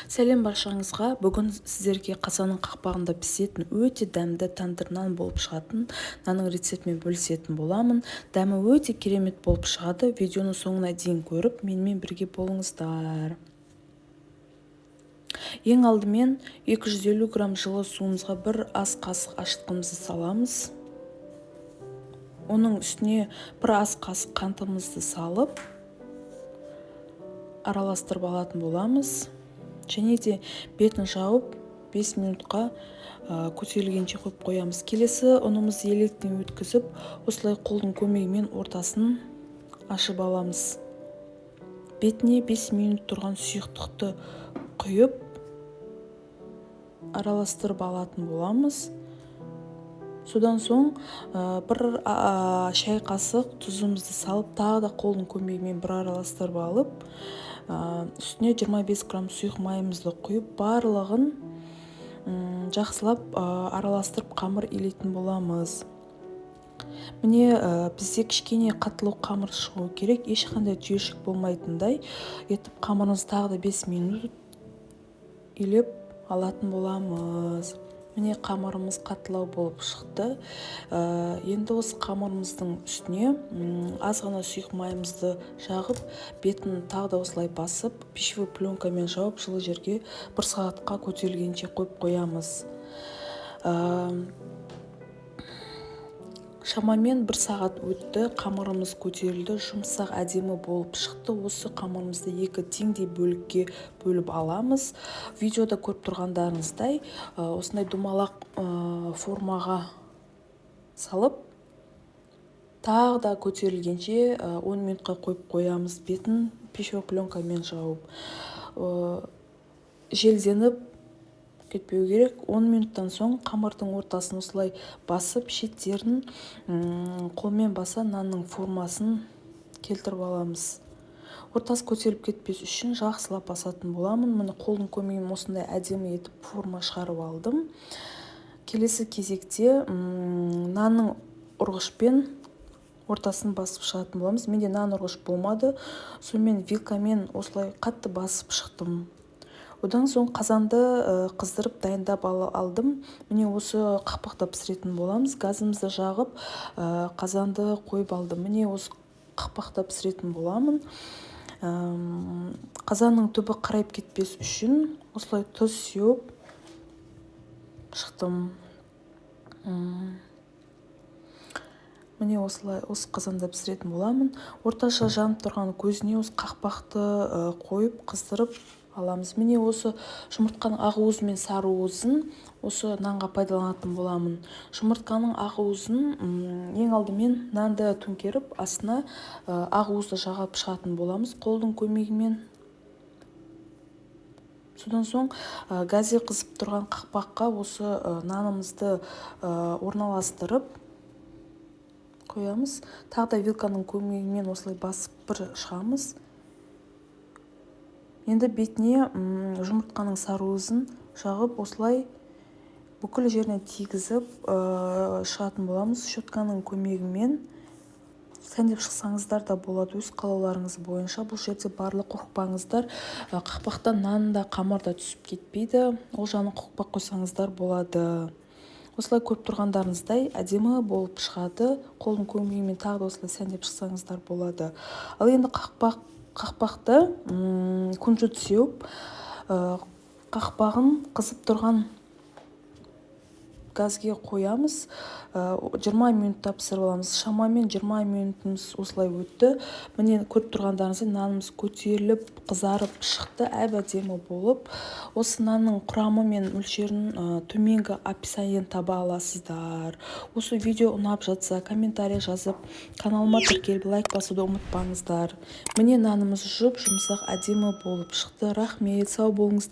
Сәлем баршаңызға. Бүгін сіздерге қазанның қақпағында пісетін өте дәмді тандыр нан болып шығатын нанның рецептімен бөлісетін боламын. Дәмі өте керемет болып шығады. Видеоны соңына дейін көріп, менімен бірге болыңыздар. Ең алдымен 250 грамм жылы суымызға бір ас қасық ашытқымызды саламыз. Оның үстіне бір ас қасық қантымызды салып, араластырып алатын боламыз. Және де бетін жауып 5 минутқа көтерілгенше қойып қоямыз. Келесі ұнымызды електен өткізіп, осылай қолдың көмегімен ортасын ашып аламыз. Бетіне 5 минут тұрған сұйықтықты құйып, араластырып алатын боламыз. Содан соң бір шай қасық тұзымызды салып, тағы да қолдың көмегімен бір араластырып алып, үстіне 25 грамм сұйық майымызды құйып, барлығын жақсылап араластырып қамыр илейтін боламыз. Міне бізде кішкене қатылау қамыр шығу керек, ешқандай түйіршік болмайтындай етіп қамырымызды тағы да 5 минут илеп алатын боламыз. Міне қамырымыз қатылау болып шықты. Енді осы қамырымыздың үстіне аз ғана сұйық майымызды жағып, бетін тағы да осылай басып, пищевой пленкамен жауып, жылы жерге 1 сағатқа көтерілгенше қойып қоямыз. Шамамен 1 сағат өтті, қамырымыз көтерілді, жұмсақ әдемі болып шықты. Осы қамырымызды 2 теңдей бөлікке бөліп аламыз. Видеода көріп тұрғандарыңыздай, осындай домалақ формаға салып, тағы да көтерілгенше 10 минутқа қойып қоямыз. Бетін пищевой пленкамен жауып. Желденіп кетпеу керек. 10 минуттан соң қамырдың ортасын осылай басып, шеттерін қолмен баса нанның формасын келтіріп аламыз. Ортасы көтеріліп кетпес үшін жақсылап басатын боламын. Міне қолдың көмегімен осындай әдемі етіп форма шығарып алдым. Келесі кезекте нанның ұрғышпен ортасын басып шығатын боламыз. Менде нан ұрғыш болмады, сонымен вилкамен осылай қатты басып шықтым. Одан соң қазанды қыздырып дайындап алдым. Міне осы қақпақта пісіретін боламыз. Газымызды жағып, қазанды қойып алдым. Міне осы қақпақта пісіретін боламын. Қазанның түбі қарайып кетпес үшін осылай тұз сеуіп шықтым. Міне осылай осы қазанда пісіретін боламын. Орташа жанып тұрған көзіне осы қақпақты қойып қыздырып аламыз. Міне осы жұмыртқаның ақ уызы мен сары уызын осы нанға пайдаланатын боламын. Жұмыртқаның ақ уызын ең алдымен нанды төңкеріп, астына ақ уызды жағып шығатын боламыз қолдың көмегімен. Содан соң газе қызып тұрған қақпаққа осы нанымызды орналастырып қоямыз. Тағы да вилканың көмегімен осылай басып бір шығамыз. Енді бетіне жұмыртқаның сары уызын жағып, осылай бүкіл жеріне тигізіп шығатын боламыз. Щетканың көмегімен сәндеп шықсаңыздар да болады, өз қалауларыңыз бойынша. Бұл жерде барлық қорықпаңыздар. Қақпақтан нан да қамыр да түсіп кетпейді. Ол жағын қорықпай қойсаңыздар болады. Осылай көріп тұрғандарыңыздай әдемі болып шығады. Қолдың көмегімен тағы да осылай сәндеп шықсаңыздар болады. Ал енді қақпақты күнжіт сеуіп, қақпағын қызып тұрған газге қоямыз. 20 минутта пісіріп аламыз. Шамамен 20 минутымыз осылай өтті. Міне көріп тұрғандарыңыздай нанымыз көтеріліп, қызарып шықты, әдемі болып. Осы нанның құрамы мен мөлшерін төменгі описаниеден таба аласыздар. Осы видео ұнап жатса, комментарий жазып, каналыма тіркеліп, лайк басуды ұмытпаңыздар. Міне нанымыз жұмсақ, әдемі болып шықты. Рахмет, сау болыңыздар.